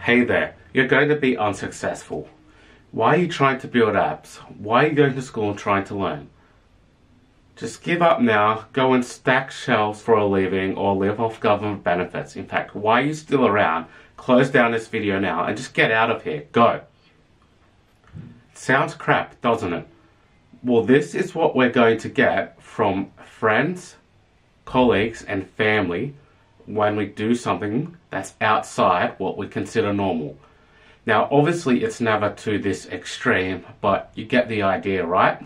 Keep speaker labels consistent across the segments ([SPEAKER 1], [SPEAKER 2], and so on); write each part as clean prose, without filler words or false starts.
[SPEAKER 1] Hey there, you're going to be unsuccessful. Why are you trying to build apps? Why are you going to school and trying to learn? Just give up now, go and stack shelves for a living or live off government benefits. In fact, why are you still around? Close down this video now and just get out of here. Go. Sounds crap, doesn't it? Well, this is what we're going to get from friends, colleagues and family when we do something that's outside what we consider normal. Now, obviously it's never to this extreme, but you get the idea, right?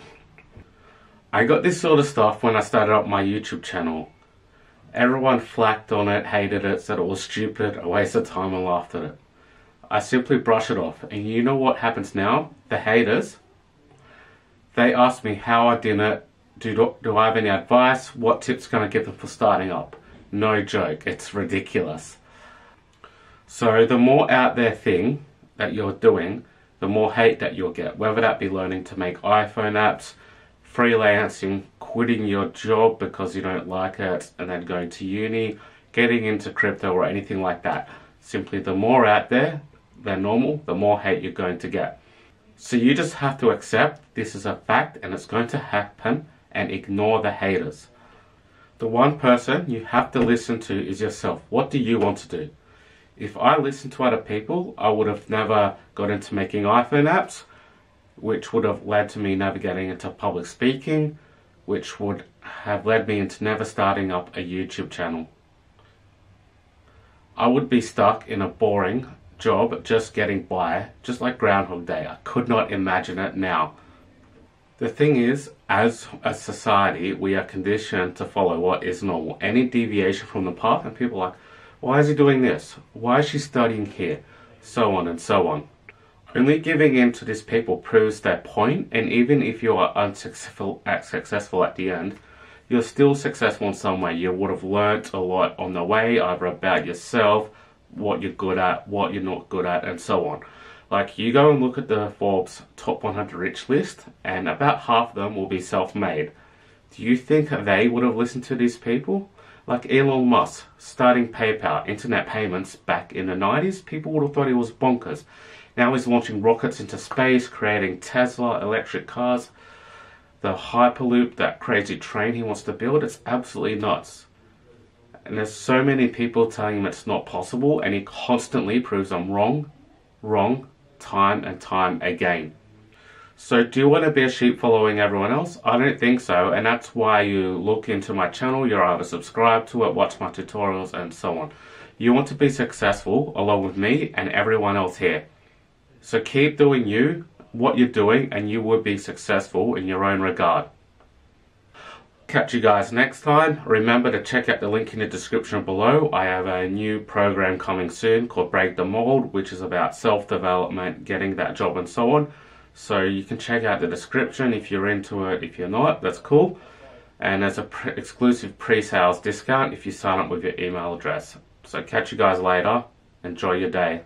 [SPEAKER 1] I got this sort of stuff when I started up my YouTube channel. Everyone flacked on it, hated it, said it was stupid, a waste of time, and laughed at it. I simply brush it off, and you know what happens now? The haters, they ask me how I did it, do I have any advice, what tips can I give them for starting up? No joke, it's ridiculous. So the more out there thing that you're doing, the more hate that you'll get, whether that be learning to make iPhone apps, freelancing, quitting your job because you don't like it, and then going to uni, getting into crypto or anything like that. Simply the more out there than normal, the more hate you're going to get. So you just have to accept this is a fact and it's going to happen and ignore the haters. The one person you have to listen to is yourself. What do you want to do? If I listened to other people, I would have never got into making iPhone apps, which would have led to me never getting into public speaking, which would have led me into never starting up a YouTube channel. I would be stuck in a boring job just getting by, just like Groundhog Day. I could not imagine it now. The thing is, as a society, we are conditioned to follow what is normal. Any deviation from the path, and people are like, why is he doing this? Why is she studying here? So on and so on. Only giving in to these people proves their point, and even if you are unsuccessful at the end, you're still successful in some way. You would have learnt a lot on the way, either about yourself, what you're good at, what you're not good at, and so on. Like, you go and look at the Forbes top 100 rich list, and about half of them will be self-made. Do you think they would have listened to these people? Like Elon Musk starting PayPal, internet payments back in the 90s, people would have thought he was bonkers. Now he's launching rockets into space, creating Tesla electric cars, the Hyperloop, that crazy train he wants to build. It's absolutely nuts. And there's so many people telling him it's not possible, and he constantly proves them wrong, time and time again. So do you want to be a sheep following everyone else? I don't think so, and that's why you look into my channel. You're either subscribed to it, watch my tutorials, and so on. You want to be successful along with me and everyone else here. So keep doing you, what you're doing, and you will be successful in your own regard. Catch you guys next time. Remember to check out the link in the description below. I have a new program coming soon called Break the Mold, which is about self-development, getting that job and so on. So you can check out the description if you're into it. If you're not, that's cool. And there's an exclusive pre-sales discount if you sign up with your email address. So catch you guys later. Enjoy your day.